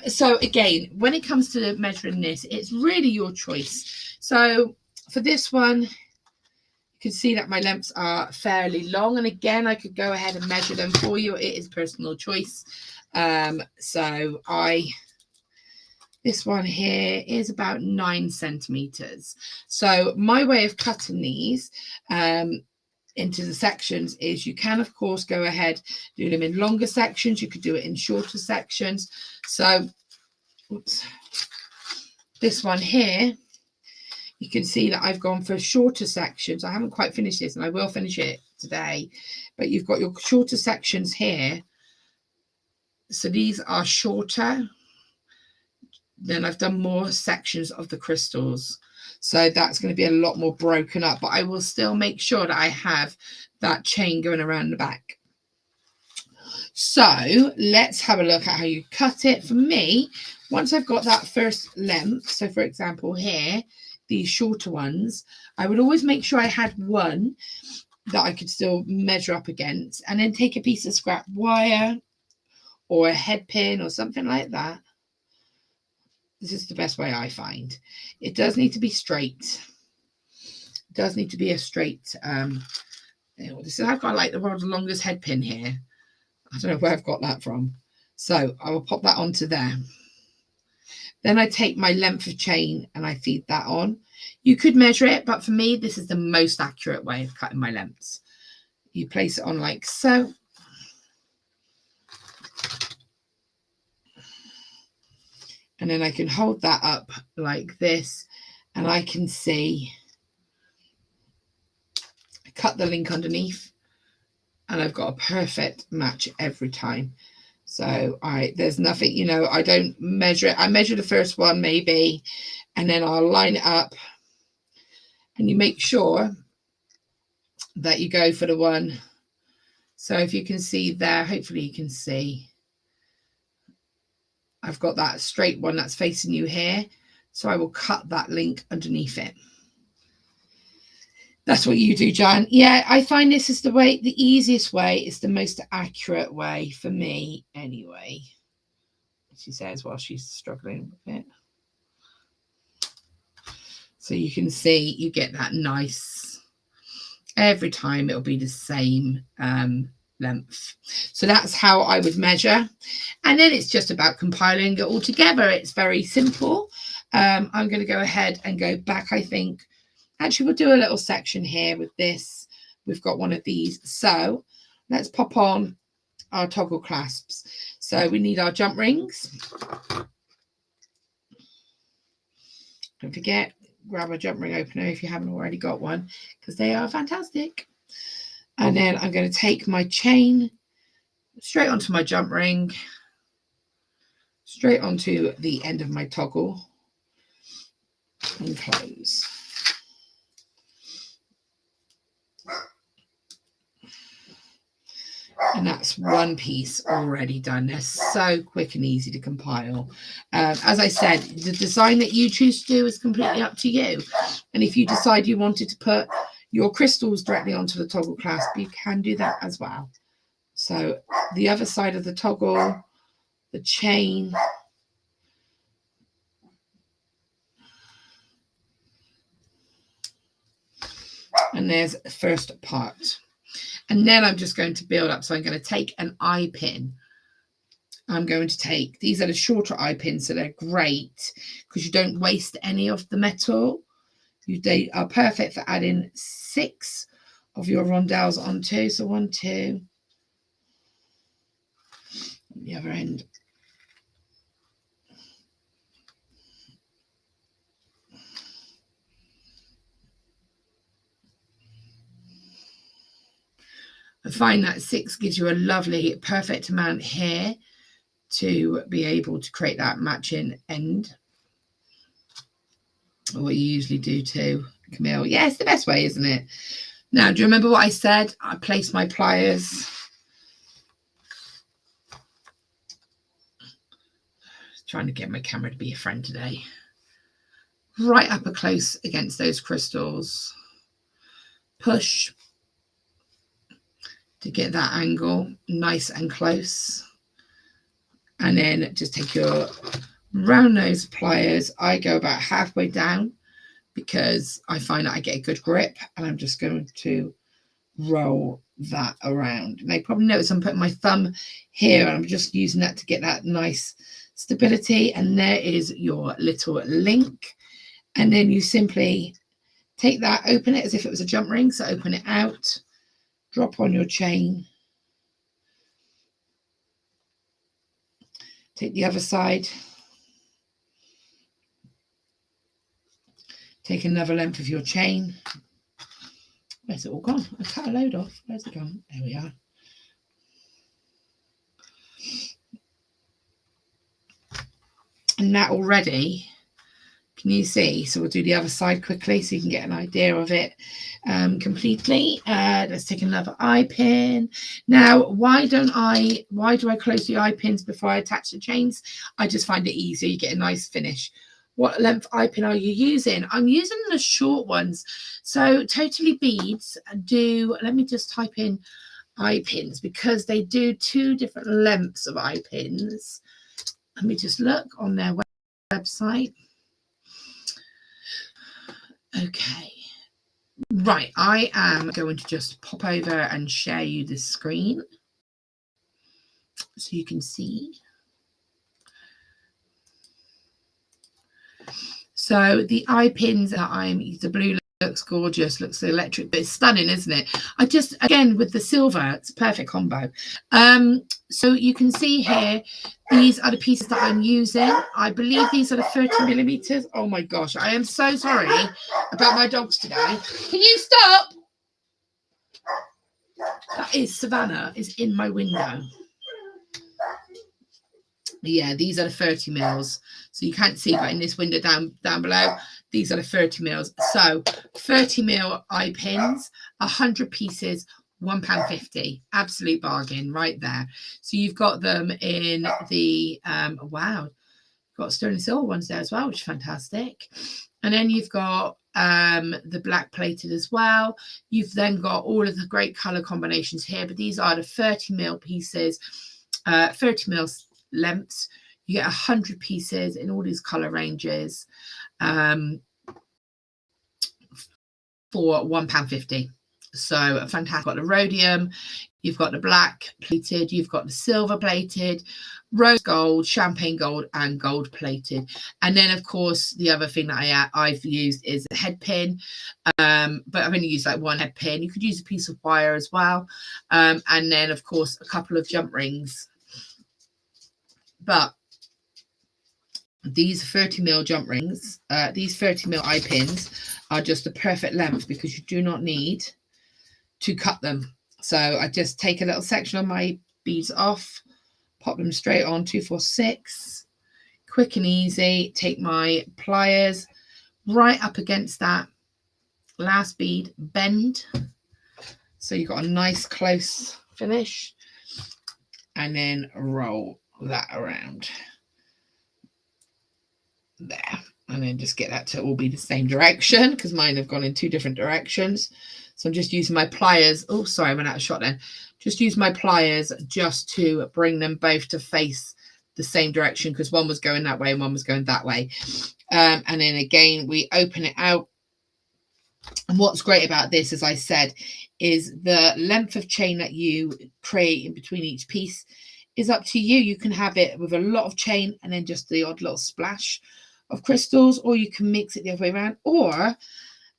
So again, when it comes to measuring this, it's really your choice. So for this one, you can see that my lengths are fairly long. And again, I could go ahead and measure them for you. It is personal choice. This one here is about 9 centimeters. So my way of cutting these into the sections is you can, of course, go ahead, do them in longer sections. You could do it in shorter sections. So, oops, this one here, you can see that I've gone for shorter sections. I haven't quite finished this, and I will finish it today. But you've got your shorter sections here. So these are shorter. Then I've done more sections of the crystals. So that's going to be a lot more broken up, but I will still make sure that I have that chain going around the back. So let's have a look at how you cut it. For me, once I've got that first length, so for example here, these shorter ones, I would always make sure I had one that I could still measure up against, and then take a piece of scrap wire or a head pin or something like that. This is the best way I find. It does need to be straight. It does need to be a straight. I've got like the world's longest head pin here. I don't know where I've got that from. So I will pop that onto there. Then I take my length of chain and I feed that on. You could measure it, but for me, this is the most accurate way of cutting my lengths. You place it on like so. And then I can hold that up like this, and I can see, I cut the link underneath, and I've got a perfect match every time. So there's nothing, I don't measure it. I measure the first one maybe, and then I'll line it up, and you make sure that you go for the one. So if you can see there, hopefully you can see, I've got that straight one that's facing you here. So I will cut that link underneath it. That's what you do, Jan. Yeah, I find this is the easiest way. It's the most accurate way for me anyway. She says while she's struggling with it. So you can see you get that nice, every time it'll be the same length. So that's how I would measure, and then it's just about compiling it all together. It's very simple. I'm going to go ahead and go back. I think actually we'll do a little section here with this. We've got one of these, so let's pop on our toggle clasps. So we need our jump rings. Don't forget, grab a jump ring opener if you haven't already got one, because they are fantastic. And then I'm going to take my chain straight onto my jump ring, straight onto the end of my toggle, and close. And that's one piece already done. They're so quick and easy to compile. As I said, the design that you choose to do is completely up to you. And if you decide you wanted to put your crystals directly onto the toggle clasp, you can do that as well. So the other side of the toggle, the chain, and there's the first part. And then I'm just going to build up. So I'm going to take an eye pin. I'm going to take, these are the shorter eye pins, so they're great because you don't waste any of the metal. They are perfect for adding 6 of your rondelles onto. So 1, 2, the other end. I find that 6 gives you a lovely, perfect amount here to be able to create that matching end. What you usually do too, Camille. Yeah, it's the best way, isn't it? Now, do you remember what I said? I place my pliers. Trying to get my camera to be a friend today. Right up close against those crystals. Push. to get that angle nice and close. And then just take your round nose pliers. I go about halfway down because I find that I get a good grip, and I'm just going to roll that around. And you probably notice I'm putting my thumb here, and I'm just using that to get that nice stability. And there is your little link. And then you simply take that, open it as if it was a jump ring. So open it out, drop on your chain, take the other side, take another length of your chain. Where's it all gone? I cut a load off. Where's it gone? There we are. And that already, can you see? So we'll do the other side quickly so you can get an idea of it completely. Let's take another eye pin. Now, why do I close the eye pins before I attach the chains? I just find it easier. You get a nice finish. What length eye pin are you using? I'm using the short ones. So Totally Beads do, let me just type in eye pins because they do 2 different lengths of eye pins. Let me just look on their website. Okay. Right, I am going to just pop over and share you the screen so you can see. So the eye pins that the blue looks gorgeous, looks electric, but it's stunning, isn't it? I just, again, with the silver, it's a perfect combo. So you can see here, these are the pieces that I'm using. I believe these are the 30 millimeters. Oh my gosh, I am so sorry about my dogs today. Can you stop? That is Savannah is in my window. Yeah, these are the 30 mils. So you can't see, but in this window down below, these are the 30 mils. So 30 mil eye pins, 100 pieces, £1.50. Absolute bargain right there. So you've got them in the, wow, got sterling silver ones there as well, which is fantastic. And then you've got the black plated as well. You've then got all of the great color combinations here, but these are the 30 mil pieces, 30 mils lengths. You get 100 pieces in all these color ranges for £1.50. So fantastic. You've got the rhodium, you've got the black plated, you've got the silver plated, rose gold, champagne gold, and gold plated. And then of course the other thing that I've used is a head pin, but I've only used like one head pin. You could use a piece of wire as well, and then of course a couple of jump rings. But these 30 mil jump rings, these 30 mil eye pins are just the perfect length because you do not need to cut them. So I just take a little section of my beads off, pop them straight on 246, quick and easy. Take my pliers right up against that last bead, bend, so you've got a nice close finish, and then roll that around there, and then just get that to all be the same direction because mine have gone in 2 different directions. So I'm just using my pliers. Oh, sorry, I went out of shot then. Just use my pliers just to bring them both to face the same direction because one was going that way and one was going that way. And then again, we open it out. And what's great about this, as I said, is the length of chain that you create in between each piece is up to you. You can have it with a lot of chain and then just the odd little splash of crystals, or you can mix it the other way around. Or,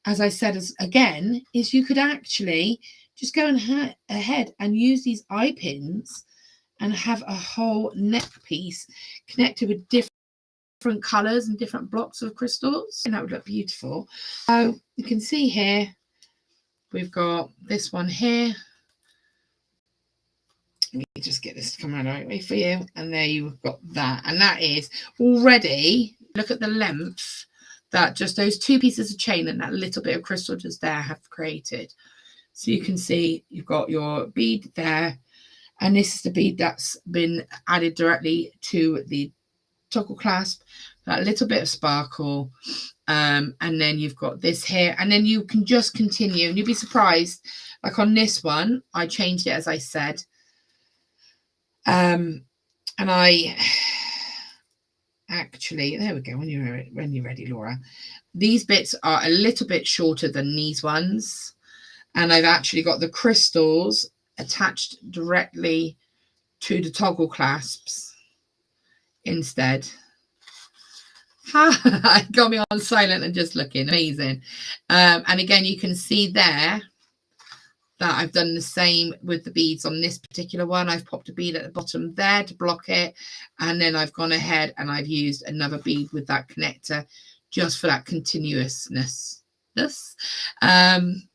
as I said, again, is you could actually just go ahead and use these eye pins and have a whole neck piece connected with different colors and different blocks of crystals, and that would look beautiful. So you can see here, we've got this one here. Let me just get this to come around the right way for you. And there you've got that. And that is already, look at the length that just those 2 pieces of chain and that little bit of crystal just there have created. So you can see you've got your bead there. And this is the bead that's been added directly to the toggle clasp, that little bit of sparkle, and then you've got this here, and then you can just continue, and you'll be surprised. Like on this one, I changed it as I said, and I actually, there we go. When you're ready, Laura. These bits are a little bit shorter than these ones, and I've actually got the crystals attached directly to the toggle clasps instead. Ha! Got me on silent and just looking amazing. And again, you can see there that I've done the same with the beads on this particular one. I've popped a bead at the bottom there to block it, and then I've gone ahead and I've used another bead with that connector just for that continuousness. And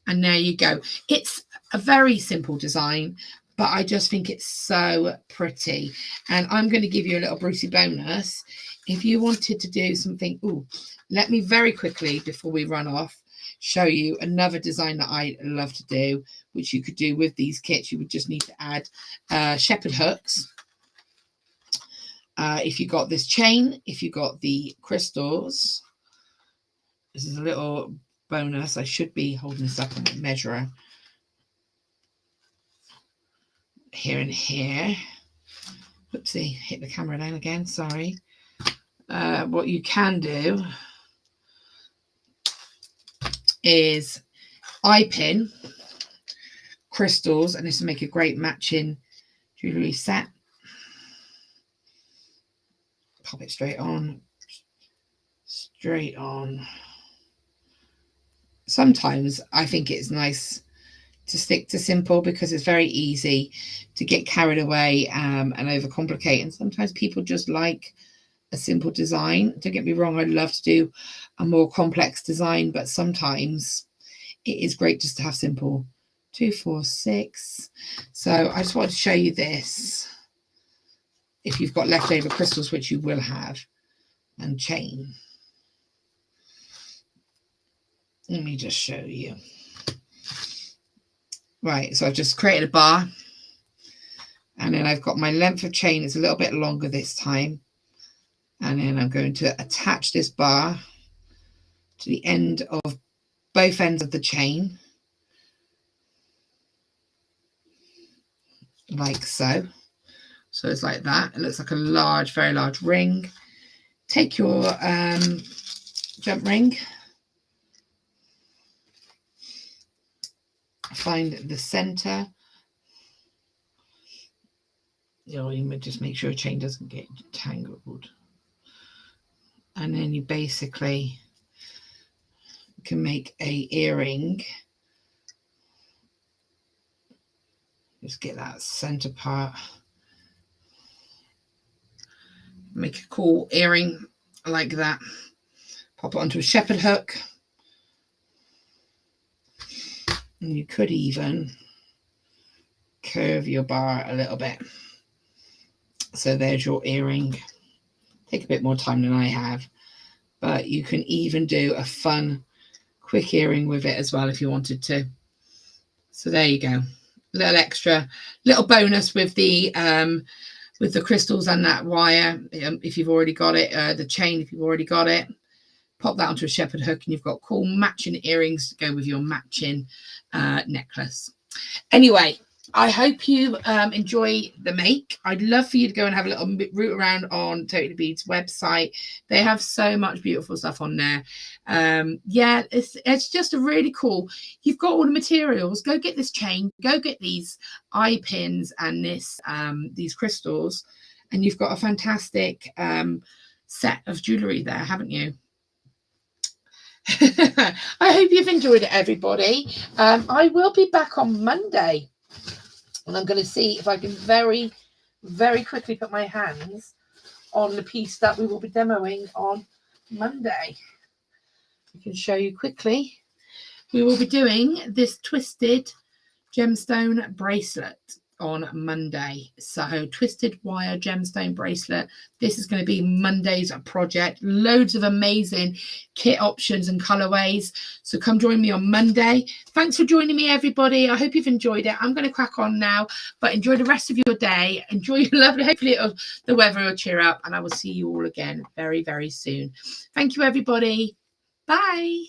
there you go. It's a very simple design, but I just think it's so pretty. And I'm going to give you a little Brucey bonus. If you wanted to do something, let me very quickly, before we run off, show you another design that I love to do, which you could do with these kits. You would just need to add shepherd hooks. If you got this chain, if you got the crystals, this is a little bonus. I should be holding this up on the measurer. Here and here. Oopsie, hit the camera down again, sorry. What you can do is eye pin crystals, and this will make a great matching jewelry set. Pop it straight on. Sometimes I think it's nice to stick to simple because it's very easy to get carried away and overcomplicate, and sometimes people just like a simple design. Don't get me wrong, I'd love to do a more complex design, but sometimes it is great just to have simple. 2, 4, 6. So I just wanted to show you this. If you've got leftover crystals, which you will have, and chain. Let me just show you. Right, so I've just created a bar, and then I've got my length of chain. It's a little bit longer this time. And then I'm going to attach this bar to the end of both ends of the chain, like so. So it's like that. It looks like a large, very large ring. Take your jump ring, find the center. You just make sure a chain doesn't get tangled. And then you basically can make a earring. Just get that center part. Make a cool earring like that. Pop it onto a shepherd hook. And you could even curve your bar a little bit. So there's your earring. Take a bit more time than I have, but you can even do a fun quick earring with it as well if you wanted to. So there you go. Little extra, little bonus with the crystals and that wire. If you've already got it, the chain, if you've already got it, pop that onto a shepherd hook, and you've got cool matching earrings to go with your matching necklace. Anyway, I hope you enjoy the make. I'd love for you to go and have a little root around on Totally Beads website. They have so much beautiful stuff on there. Yeah, it's just a really cool. You've got all the materials. Go get this chain. Go get these eye pins and this these crystals, and you've got a fantastic set of jewelry there, haven't you? I hope you've enjoyed it, everybody. I will be back on Monday. And I'm going to see if I can very, very quickly put my hands on the piece that we will be demoing on Monday. I can show you quickly. We will be doing this twisted gemstone bracelet. on Monday. So twisted wire gemstone bracelet. This is going to be Monday's project. Loads of amazing kit options and colorways. So come join me on Monday. Thanks for joining me, everybody. I hope you've enjoyed it. I'm going to crack on now, but enjoy the rest of your day. Enjoy your lovely, hopefully the weather will cheer up, and I will see you all again very, very soon. Thank you, everybody. Bye.